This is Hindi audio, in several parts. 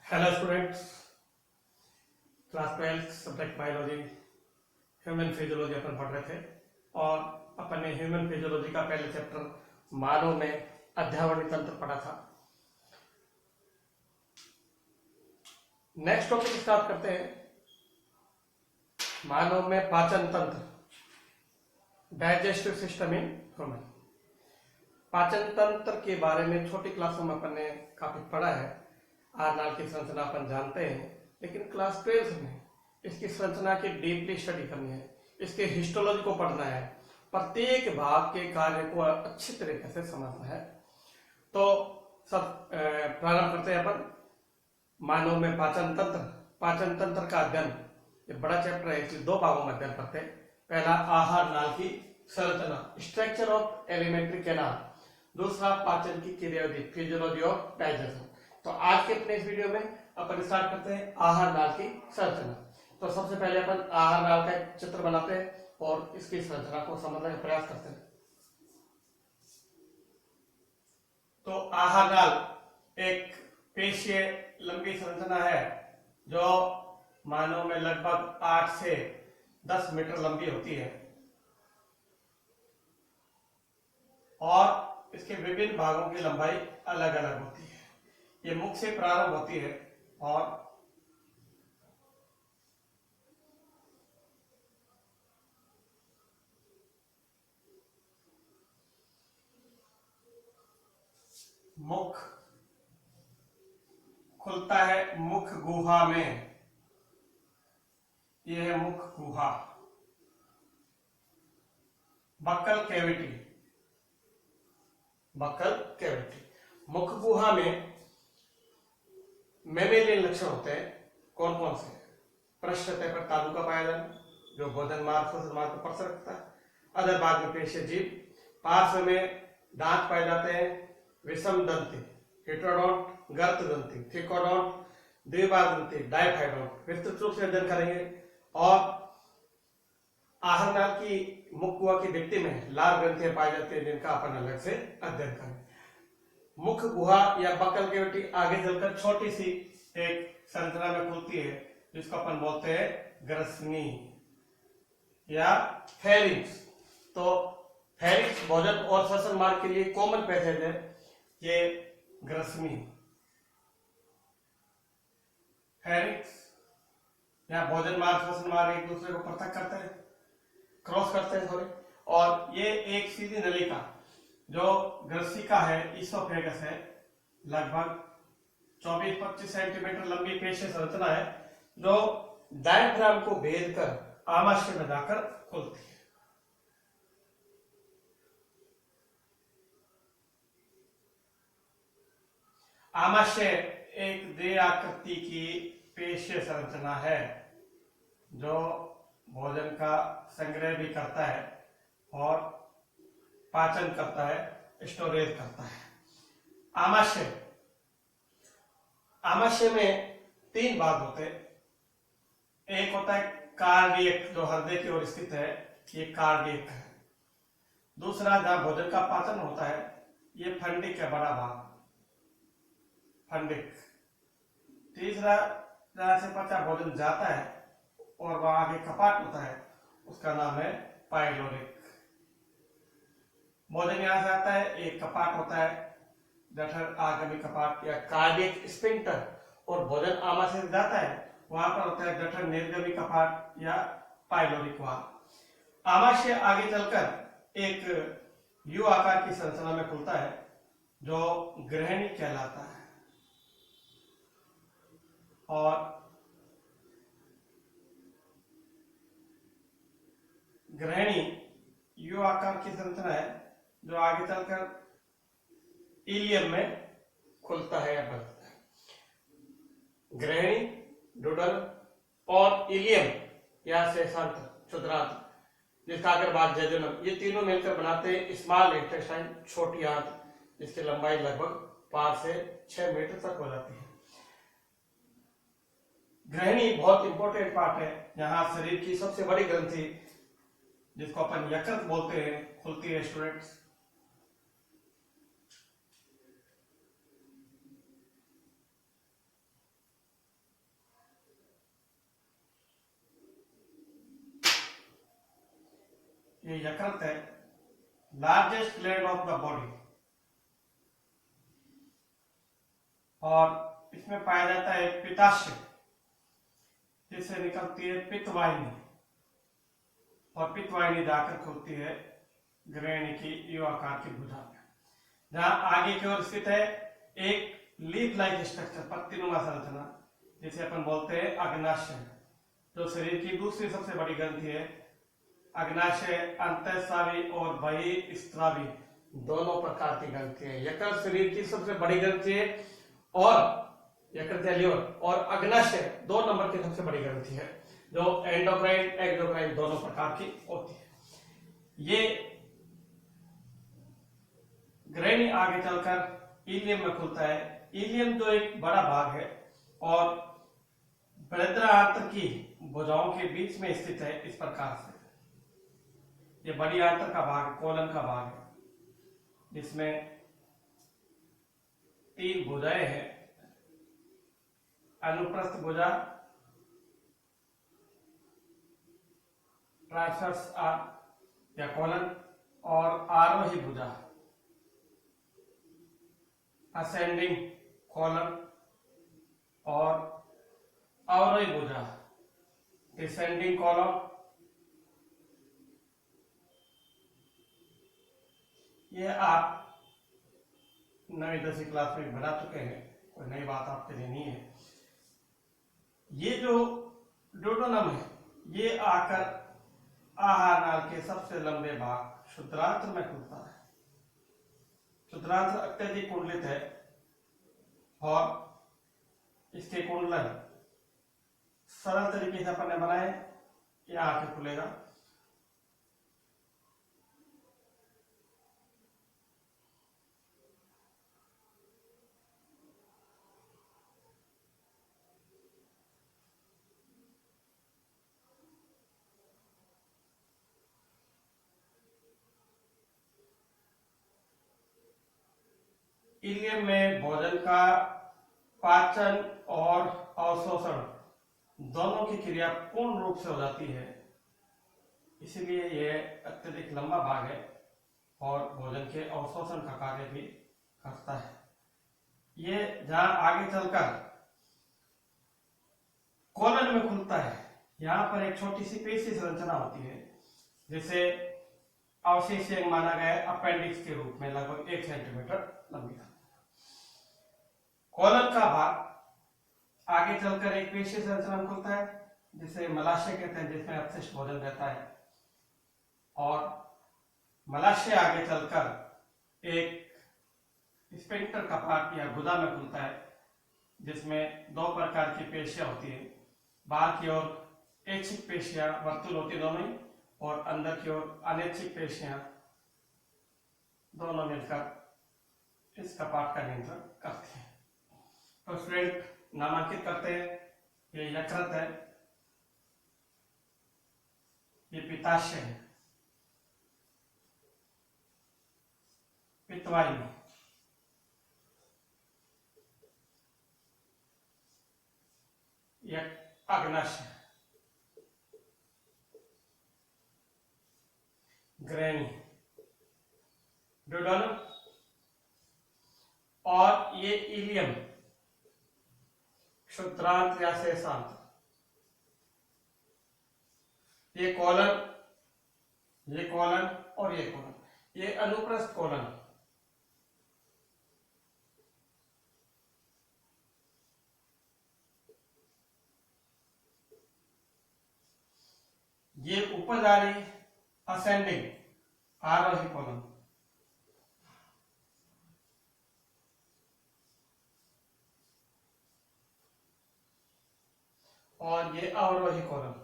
Hello students, class 12 subject biology human physiology अपन पढ़ रहे थे और अपन ने ह्यूमन फिजियोलॉजी का पहले चैप्टर मानव में अध्यावरण तंत्र पढ़ा था। नेक्स्ट टॉपिक स्टार्ट करते हैं। मानव में पाचन तंत्र, डाइजेस्टिव सिस्टम इन ह्यूमन। पाचन तंत्र के बारे में छोटी क्लासों में अपन ने काफी पढ़ा है। आहार की संरचना अपन जानते हैं, लेकिन क्लास 12 में इसकी संरचना की डीपली स्टडी करनी है, इसके हिस्टोलॉजी को पढ़ना है, प्रत्येक भाग के कार्य को अच्छी तरीके से समझना है। तो सब प्रारंभ करते हैं अपन। मानव में पाचन तंत्र। पाचन तंत्र का अध्ययन ये बड़ा चैप्टर है, इसलिए दो भागों में अध्ययन करते हैं। पहला आहार नाल की संरचना, स्ट्रक्चर ऑफ एलिमेंट्री कैनाल। दूसरा पाचन की क्रियाविधि, फिजियोलॉजी ऑफ डाइजेशन। तो आज के अपने इस वीडियो में अपन स्टार्ट करते हैं आहार नाल की संरचना। तो सबसे पहले अपन आहार नाल का एक चित्र बनाते हैं और इसकी संरचना को समझने का प्रयास करते हैं। तो आहार नाल एक पेशीय लंबी संरचना है जो मानव में लगभग 8 से 10 मीटर लंबी होती है और इसके विभिन्न भागों की लंबाई अलग अलग होती है। ये मुख से प्रारंभ होती है और मुख खुलता है मुख गुहा में। यह है मुख गुहा। Buccal cavity, buccal cavity. मुख गुहा में मेमेलियन लक्षण होते हैं। कौन कौन से? पृष्ठ सतह पर तालु का पाया जाना, जो भोजन मार्ग श्वसन मार्ग को स्पर्श रखता है। अधर भाग में पेशीय जीव। पार्श्व में दांत पाए जाते हैं, विषम दंती, हेटेरोडोंट, गर्त दंती, थिकोडोंट, द्विबार दंती, डाइफाइडोंट। विस्तृत रूप से अध्ययन करेंगे। और आहार नाल की मुख गुहा की भित्ति में लाल ग्रंथियां पाई जाती है, जिनका अपन अलग से अध्ययन करेंगे। मुख गुहा या बक्कल कैविटी आगे चलकर छोटी सी एक संरचना में खुलती है, जिसको अपन बोलते हैं ग्रसनी या फेरिंक्स। तो फेरिंक्स भोजन और श्वसन मार्ग के लिए कॉमन पैसेज है। ये ग्रसनी, फेरिंक्स या भोजन मार्ग श्वसन मार्ग एक दूसरे को पृथक करते हैं, क्रॉस करते हैं थोड़े। और ये एक सीधी नलिका जो ग्रसिका है, इसोफेगस है, लगभग 24-25 सेंटीमीटर लंबी पेशीय संरचना है, जो डायफ्राम को भेद कर आमाशय में जाकर खुलती है। आमाशय एक द्विआकृति की पेशीय संरचना है जो भोजन का संग्रह भी करता है और पाचन करता है, स्टोरेज करता है। आमाशय, आमाशय में 3 भाग होते हैं। एक होता है कार्डियक, जो हृदय की ओर स्थित है, ये कार्डियक है। दूसरा जहां भोजन का पाचन होता है, ये फंडिक है, बड़ा भाग, फंडिक। तीसरा जहां से पचा भोजन जाता है और वहां आगे कपाट होता है, उसका नाम है पाइलोरिक। भोजन यहां से आता है, एक कपाट होता है, जठर आगमी कपाट या कार्डियक स्फिंक्टर, और भोजन आमाशय से जाता है, वहां पर होता है जठर निर्गमी कपाट या पाइलोरिक वाल्व। आमाशय आगे चलकर एक यू आकार की संरचना में खुलता है, जो ग्रहणी कहलाता है। और ग्रहणी यू आकार की संरचना है, जो आगे चलकर इलियम में खुलता है या बढ़ता है। ग्रहणी, डुडल और इलियम या शेषांत, क्षुद्रांत, जिसका अगर भाग जेजुनम, ये तीनों मिलकर बनाते हैं स्मॉल इंटेस्टाइन, छोटी आंत, जिसकी लंबाई लगभग 5 से 6 मीटर तक हो जाती है। ग्रहणी बहुत इंपॉर्टेंट पार्ट है। यहाँ शरीर की सबसे बड़ी ग्रंथि, जिसको अपन यकृत बोलते हैं, खुलती है स्टूडेंट्स। ये यकृत है, largest gland of the body, और इसमें पाया जाता है पित्ताशय, जिससे निकलती है पित्तवाहिनी, और पित्तवाहिनी जाकर खुलती है ग्रहणी की यू आकार की भुजा में, जहां आगे की ओर स्थित है एक लीफ लाइक स्ट्रक्चर, पत्तीनुमा संरचना, जिसे अपन बोलते हैं अग्नाशय, जो शरीर की दूसरी सबसे बड़ी ग्रंथि है। अग्नाशय अंतःस्रावी और बहिःस्रावी दोनों प्रकार की ग्रंथि है। यकृत शरीर की सबसे बड़ी ग्रंथि है, और यकृत या लीवर, और अग्नाशय 2 नंबर की सबसे बड़ी ग्रंथि है, जो एंडोक्राइन एक्सोक्राइन दोनों प्रकार की होती है। ये ग्रहणी आगे चलकर इलियम में खुलता है। इलियम जो एक बड़ा भाग है और बृहदान्त्र की भुजाओं के बीच में स्थित है। इस प्रकार से ये बड़ी आंत्र का भाग, कोलन का भाग है, जिसमें 3 भुजाएं हैं, अनुप्रस्थ भुजा, ट्रांसवर्स या कोलन, और आरोही भुजा, असेंडिंग कोलन, और अवरोही भुजा, डिसेंडिंग कॉलम। ये आप 9वीं 10वीं क्लास में बना चुके हैं, कोई नई बात आपके लिए नहीं है। ये जो डोडोनम है, ये आकर आहार नाल के सबसे लंबे भाग क्षुद्रांत्र में खुलता है। क्षुद्रांत्र अत्यधिक कुंडलित है, और इसके कुंडलन सरल तरीके से अपन ने बनाए, ये आके खुलेगा। इलियम में भोजन का पाचन और अवशोषण दोनों की क्रिया पूर्ण रूप से हो जाती है, इसलिए यह अत्यधिक लंबा भाग है और भोजन के अवशोषण का कार्य भी करता है। ये जहां आगे चलकर कोलन में खुलता है, यहाँ पर एक छोटी सी पेशी संरचना होती है, जिसे अवशेष माना गया है, अपेंडिक्स के रूप में लगभग 1 सेंटीमीटर लंबी। कोलन का भाग आगे चलकर एक पेशी संरचना में खुलता है, जिसे मलाशय कहते हैं, जिसमें अपशिष्ट भोजन रहता है, और मलाशय आगे चलकर एक स्फिंक्टर का पार्ट या गुदा में खुलता है, जिसमें 2 प्रकार की पेशियां होती है। बाहर की ओर ऐच्छिक पेशियां वर्तुल होती है दोनों ही, और अंदर की ओर अनैच्छिक पेशियां दोनों मिलकर इस कपाट का नियंत्रण करती हैं। तो स्टूडेंट नामांकित करते हैं, ये यकृत है, ये पित्ताशय है, पित्तवाहिनी, यह अग्नाशय, ग्रहणी, डोडोनम, और ये इलियम, क्षुद्रांत्र या शेषांत्र, ये कोलन, ये कोलन और ये कोलन, ये अनुप्रस्थ कोलन, ये ऊपर जा रही असेंडिंग आरोही कोलन, और ये अवरोही कोलन।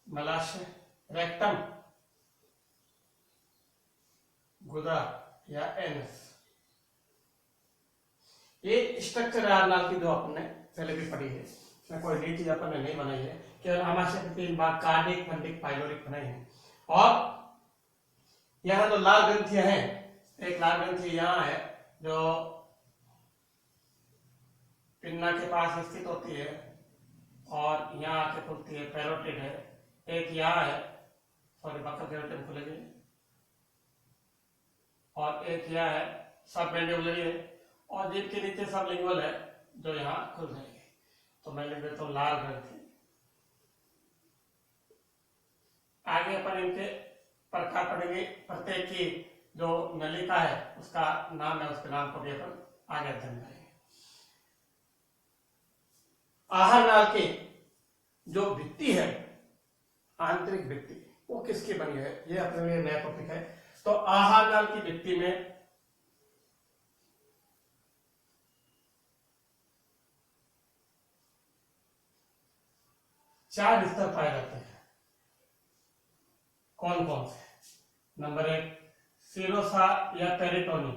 मलाशय, रेक्टम, गुदा या एनस, ये स्ट्रक्चर आरनाल की जो आपने पहले भी पढ़ी है, इसमें कोई नई चीज अपन ने नहीं बनाई है, केवल आमाशय के 3 भाग कार्डिक, फंडिक, पाइलोरिक बनाई है। और यहाँ जो लाल ग्रंथियां हैं, एक लाल ग्रंथि यहाँ है जो पिन्ना के पास स्थित होती है और यहाँ आके खुलती है, पैरोटिड है। एक यहाँ है, सॉरी बक्कल केराटिन खुलेगी, और एक यहाँ है, सब मैंडिबुलरी है, और जीभ के नीचे सब लिंगुअल है जो यहाँ खुल जाएगी। तो मैं लिख देता हूँ लाल ग्रंथि। आगे अपन इनके प्रकार पढ़ेंगे, प्रत्येक की जो नलिका है उसका नाम है, उसके नाम को भी अपन आगे अध्ययन करेंगे। आहार नाल की जो भित्ति है, आंतरिक भित्ति, वो किसकी बनी है, ये अपने लिए नया टॉपिक है। तो आहार नाल की भित्ति में चार स्तर पाए जाते हैं। कौन कौन से? नंबर 1 सीरोसा या पेरिटोनी,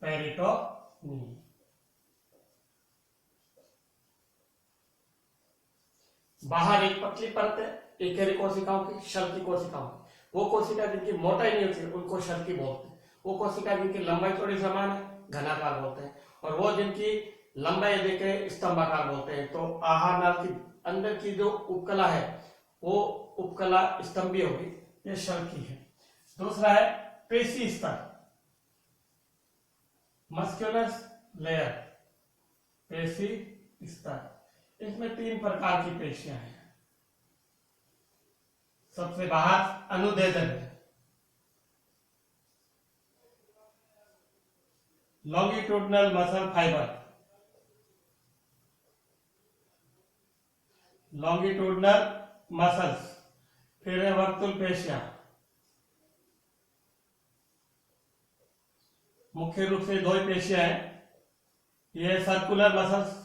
पेरिटोनी। बाहर एक पतली परत है एकेरी कोशिकाओं की, शल की कोशिकाओं की। वो कोशिका जिनकी मोटाई नहीं होती उनको शल की बोलते हैं। वो कोशिका जिनकी लंबाई थोड़ी समान है घनाकार बोलते हैं, और वो जिनकी लंबाई अधिक है स्तंभाकार बोलते हैं। तो आहार नाल की अंदर की जो उपकला है वो उपकला स्तंभीय होगी, ये शल की है। दूसरा है पेशी स्तर, मस्कुलर लेयर, पेशी स्तर। इसमें 3 प्रकार की पेशियां हैं। सबसे बाहर अनुदेदन है, longitudinal muscle fibre, longitudinal muscles. फिर है वर्तुल पेशियां, मुख्य रूप से 2 पेशियां हैं, ये सर्कुलर मसल्स।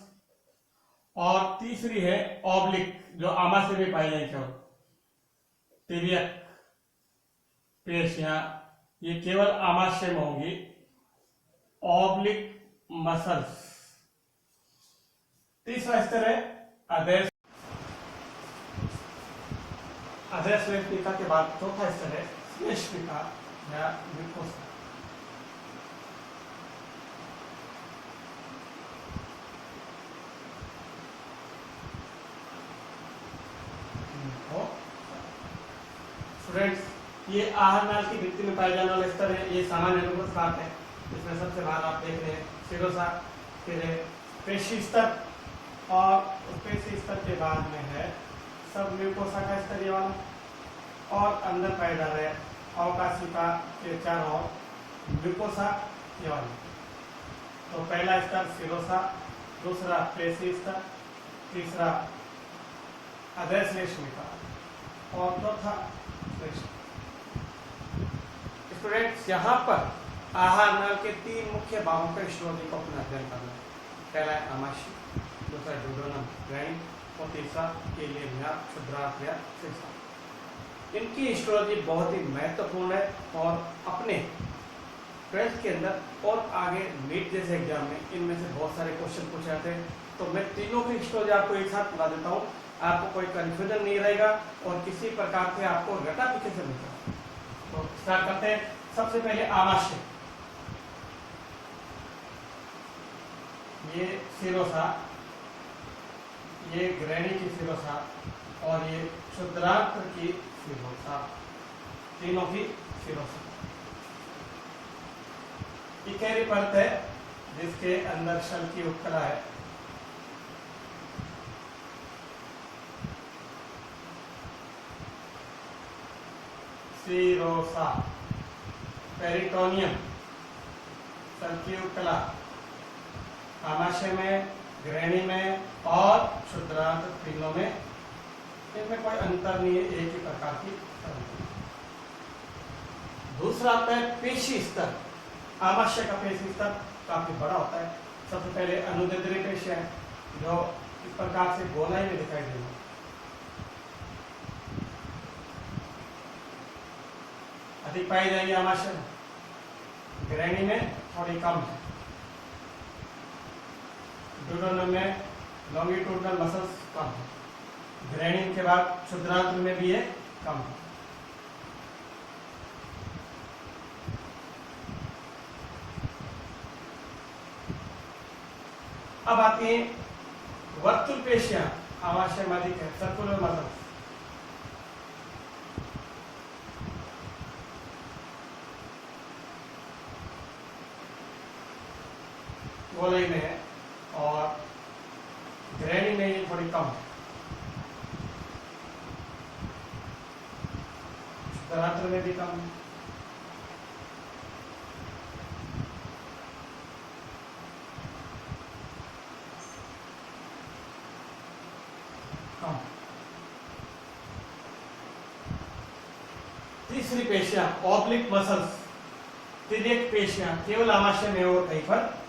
और तीसरी है ऑब्लिक, जो आमाशय में पाई जाएगी, तिर्यक पेशियां, ये केवल आमाशय में होंगी, ऑब्लिक मसल्स। तीसरा स्तर है अधेश, अधेश्लेष्मिका के बाद चौथा स्तर है श्लेष्मिका या म्यूकोसा। स्टूडेंट्स, ये आहार नाल की भित्ति में पाए जाने वाले स्तर है, ये सामान्य अनुप्रस्थ है। इसमें सबसे बाहर आप देख रहे हैं सिरोसा, फिर है पेशी स्तर, और पेशी स्तर के बाद में है सब म्यूकोसा का स्तर ये वाला, और अंदर पाए जा रहे अवकाशिका के चारों म्यूकोसा ये वाला। तो पहला स्तर सिरोसा, दूसरा पेशी स्तर, तीसरा अधेश्लेष्मिका, और चौथा स्टूडेंट्स, यहाँ पर आहार नाल के 3 मुख्य भागों पर हिस्टोलॉजी को अपना अध्ययन करना है। पहला है आमाशय, दूसरा डुओडेनम ग्रैंड, और तीसरा इलियम या क्षुद्रार्थ या शीर्षा। इनकी हिस्टोलॉजी बहुत ही महत्वपूर्ण है, और अपने 12th के अंदर और आगे नीट जैसे एग्जाम में इनमें से बहुत सारे क्वेश्चन पूछे जाते हैं। तो मैं तीनों की हिस्टोलॉजी आपको एक साथ बता देता हूँ, आपको कोई कंफ्यूजन नहीं रहेगा और किसी प्रकार से आपको रटा पीछे से नहीं। तो स्टार्ट करते हैं। सबसे पहले आमाशय, ये सिरोसा, ये ग्रैनी की सिरोसा, और ये क्षुद्रांत्र की सिरोसा, तीनों की सिरोसा। इकेरी परत है जिसके अंदर शल की उपकला है, सिरोसा। पेरिटोनियम, शल की उपकला, आमाशय में, ग्रैनी में और क्षुद्रांत्र, तीनों में। इनमें कोई अंतर नहीं है, एक ही प्रकार की। दूसरा आता है पेशी स्तर। आमाशय का पेशी स्तर काफी बड़ा होता है। सबसे पहले अनुदेंद्रीय पेशियां जो इस प्रकार से गोलाई में दिखाई देंगी, अधिक पाई जाएगी आमाशय में, ग्रैनी में थोड़ी कम है। डुओडेनम में लॉन्गिट्यूडनल मसल्स कम है, ग्रैनी के बाद क्षुद्रांत्र में भी ये कम है। अब आती है वर्तुल पेशियां, आमाशय में अधिक है, सर्कुलर मसल्स। गोलाई में है और ग्रैनी में ये थोड़ी कम है, तरात्र में भी कम है। कम। तीसरी पेशियां ऑब्लिक मसल्स, तिर्यक पेशियां केवल आमाशय में और कहीं पर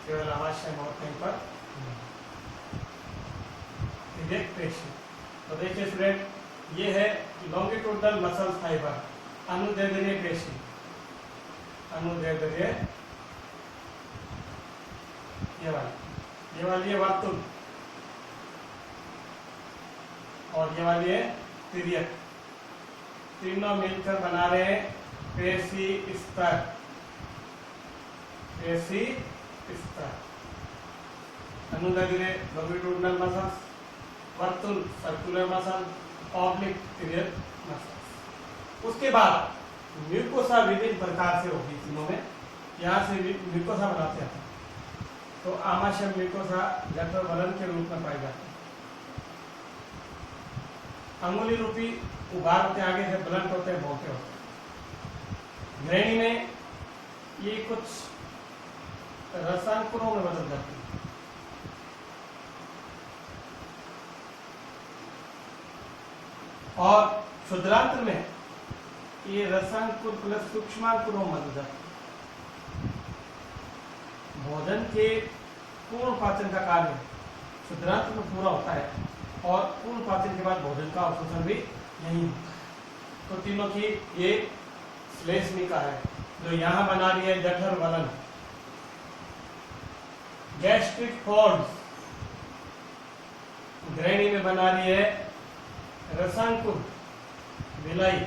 केवल आमाशय में और कहीं पर तिर्यक पेशी। तो देखिए स्टूडेंट, ये है लॉन्गिट्यूडनल मसल फाइबर, अनुदैर्ध्य पेशी, अनुदैर्ध्य ये वाली है वर्तुल और ये वाली है तिर्यक, तीनों मिलकर बना रहे हैं पेशी स्तर, पेशी स्तर। अनुदैर्ध्य लॉन्गिट्यूडनल मसल्स, वर्तुल सर्कुलर मसल, ऑब्लिक तिर्यक मसल। उसके बाद म्यूकोसा विभिन्न प्रकार से होगी तीनों में, यहाँ से म्यूकोसा बनाते हैं। तो आमाशय म्यूकोसा जठर वलन के रूप में पाई जाती है। अंगुली रूपी उभार होते हैं, आगे से ब्लंट होते हैं, भोंके होते हैं। ग्रैनी में ये कुछ रसांकुरों में बदल जाती है। और क्षुद्रांत्र में ये रसांकुर प्लस सूक्ष्मांकुरों में बदल जाती है। भोजन के पूर्ण पाचन का कार्य क्षुद्रांत्र में पूरा होता है और पूर्ण पाचन के बाद भोजन का अवशोषण भी नहीं होता है। तो तीनों की ये श्लेष्मिका है जो यहाँ बना रही है जठर वलन। गैस्ट्रिक फोल्ड्स ग्रैनी में बना रही है रसांकुर विलाई,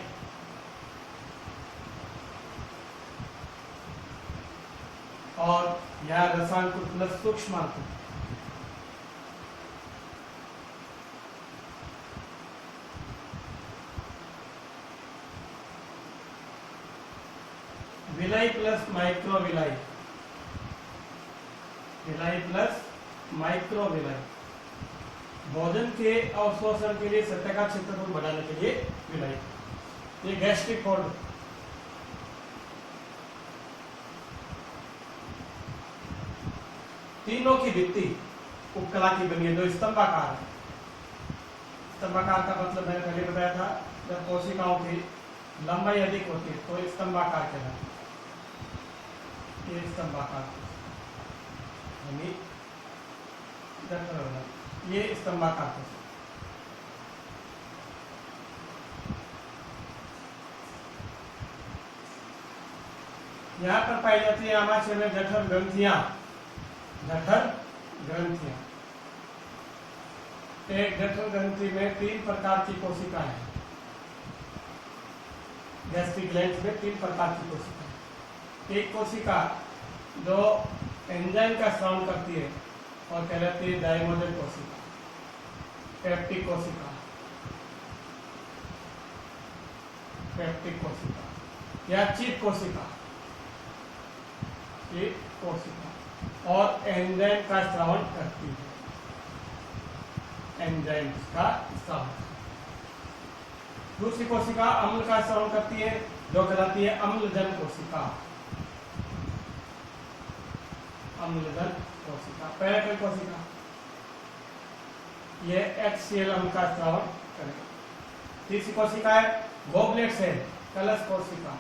और यहाँ रसांकुर प्लस सूक्ष्मांकुर। Villi plus microvilli, villi plus microvilli. भोजन के अवशोषण के लिए सतह का क्षेत्रफल बढ़ाने के लिए विलाई। ये गैस्ट्रिक फोल्ड। तीनों की भित्ति उपकला की बनी है, जो स्तंभाकार है। स्तंभाकार का मतलब मैंने पहले बताया था, जब कोशिकाओं की लंबाई अधिक होती है तो स्तंभाकार कहलाता है। ये स्तंभाकार, यानी ये स्तंभाकार कोशिका। यहाँ पर पाई जाती है आमाशय में जठर ग्रंथियां। जठर ग्रंथियां, एक जठर ग्रंथि में 3 प्रकार की कोशिकाएं हैं। गैस्ट्रिक ग्लैंड में 3 प्रकार की कोशिकाएं। एक कोशिका जो एंजाइम का स्राव करती है और कहलाती है दाइमोडल कोशिका, पेप्टिक कोशिका, पेप्टिक कोशिका या चीप कोशिका, चीप कोशिका, और एंजाइम का स्रावन करती है, एंजाइम का स्रावन। दूसरी कोशिका अम्ल का स्रावन करती है जो कहलाती है अम्लजन कोशिका, अम्लजन कोशिका। पैराकल कोशिका ये HCl अम्ल का स्रावन करेगा। तीसरी कोशिका है गोबलेट सेल, कलश कोशिका,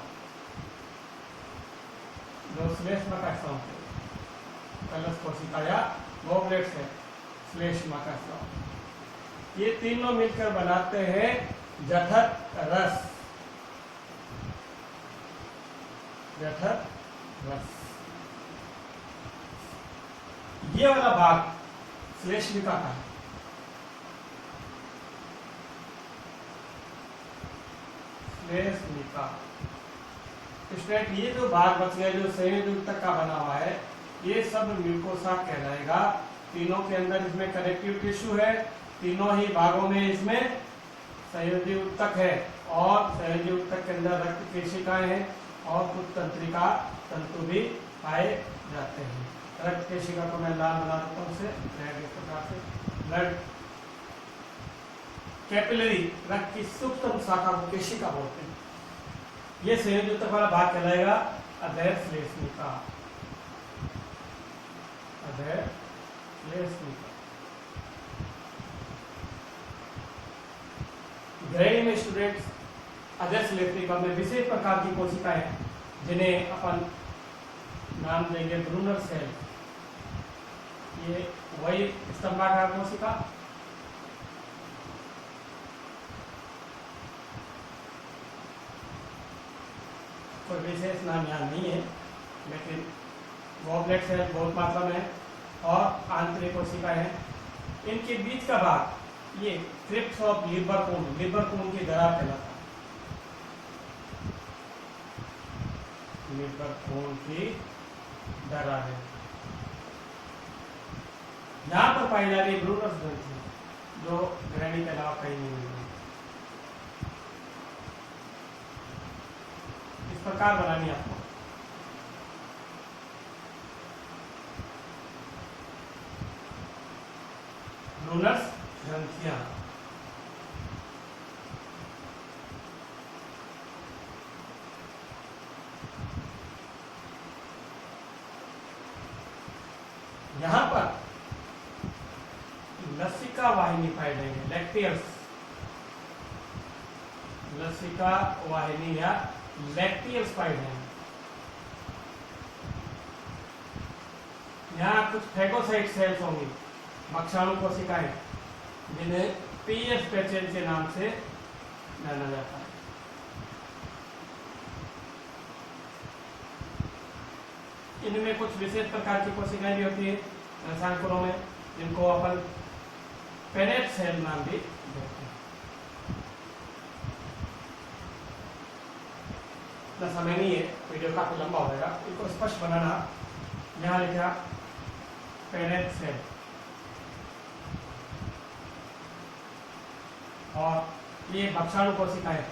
जो श्लेष्मा का स्रावन करेगा। कलश कोशिका या गोबलेट सेल, श्लेष्मा का स्राव। ये तीनों मिलकर बनाते हैं जठर रस, जठर रस। ये वाला भाग श्लेष्मिका का है। श्लेष्मिका स्टूडेंट ये जो भाग बच गया जो संयोजी ऊतक का बना हुआ है ये सब म्यूकोसा कहलाएगा। तीनों के अंदर इसमें कनेक्टिव टिश्यू है, तीनों ही भागों में इसमें संयोजी ऊतक है और संयोजी ऊतक के अंदर रक्त केशिकाएं हैं और कुछ तंत्रिका तंतु भी पाए जाते हैं। रक्त केशिका को मैं लाल बना देता हूँ उसे इस प्रकार से। ब्लड कैपिलरी रक्त की सूक्ष्म शाखा को केशिका बोलते हैं। ये संयोजी ऊतक वाला भाग कहलाएगा अधैर्यश्लेष्मिका। अधैर्यश्लेष्मिका ग्रहणी में स्टूडेंट्स अधैर्यश्लेष्मिका में विशेष प्रकार की कोशिकाएं हैं जिन्हें अपन नाम देंगे ब्रूनर सेल। ये वही स्तंभाकार कोशिका, कोई विशेष नाम यहाँ नहीं है, लेकिन गॉबलेट सेल बहुत मात्रा में है और आंतरिक कोशिकाएं हैं। इनके बीच का भाग ये क्रिप्स ऑफ लिबर कोन की दरार कहलाता है। लिबर कोन की दरार है। यहाँ पर पाई जा रही ब्रूनस ग्रंथि जो ग्रहणी के अलावा कहीं नहीं मिलेगी। इस प्रकार बनानी आपको। ब्रूनस ग्रंथियां यहां पर लसिका वाहिनी पाई जाएंगे, लैक्टियस, लसिका वाहिनी या लैक्टियस पाई जाएंगे। यहाँ कुछ फैगोसाइट सेल्स होंगी, भक्षाणु कोशिकाएं, जिन्हें पीएस पैचेज के नाम से जाना जाता है। इनमें कुछ विशेष प्रकार की कोशिकाएं भी होती है रसायनकुलों में, जिनको अपन पेनेट सेल नाम भी देते हैं। इतना समय नहीं है, वीडियो काफी लंबा हो जाएगा, इनको स्पष्ट बनाना। यहाँ लिखा पेनेट सेल और ये भक्षाणु कोशिकाएं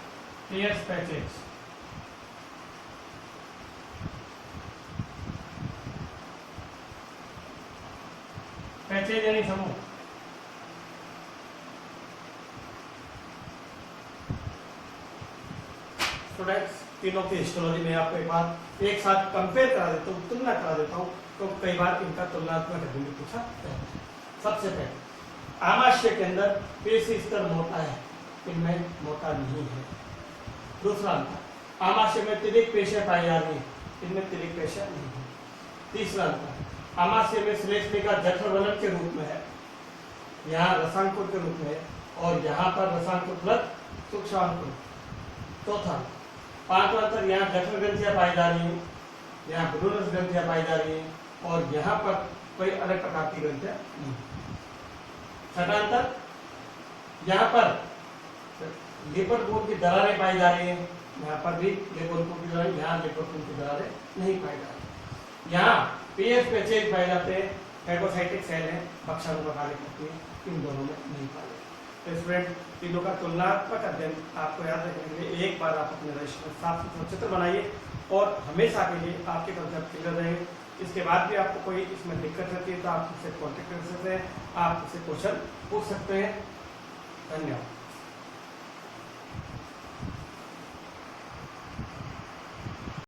पीएस पैचेज। पैचेज यानी समूह। स्टूडेंट्स तीनों की हिस्टोलॉजी में आपको एक बार एक साथ कंपेयर करा देता हूँ, तुलना करा देता हूँ, तो कई बार इनका तुलनात्मक अध्ययन पूछा जाता है। सबसे पहले आमाशय के अंदर पेशी स्तर मोटा है, इनमें मोटा नहीं है। दूसरा अंतर, आमाशय में तिरिक पेशियां पाई जा रही है, इनमें तिरिक पेशियां नहीं है। तीसरा अंतर, आमाशय में श्लेष्मिका जठरवलन के रूप में है, यहाँ रसांकुर के रूप में है, और यहाँ पर रसांकुर प्लस सूक्ष्मांकुर। चौथा पांचवा अंतर, यहाँ जठर ग्रंथियां पाई जा रही हैं, यहाँ ब्रूनस ग्रंथियां पाई जा रही हैं, और यहाँ पर कोई अलग प्रकार की ग्रंथियां नहीं। छठा अंतर, यहाँ पर लिबर कोन की दरारें पाई जा रही हैं, यहाँ पर भी लिबर कोन की दरारें, यहाँ लिबर कोन की दरारें नहीं पाई जा रही। यहाँ पीएस पैचेज पाए जाते हैं, फैगोसाइटिक सेल है, भक्षाणु का कार्य करती है, इन दोनों में नहीं पाए जाते। तो स्टूडेंट तीनों का तुलनात्मक अध्ययन आपको याद रखने के लिए एक बार आप अपने रजिस्टर में साफ सुथरा चित्र बनाइए और हमेशा के लिए आपके कंसेप्ट क्लियर रहेंगे। इसके बाद भी आपको कोई इसमें दिक्कत रहती है तो आप मुझसे कॉन्टेक्ट कर सकते हैं, आप मुझसे क्वेश्चन पूछ सकते हैं। धन्यवाद।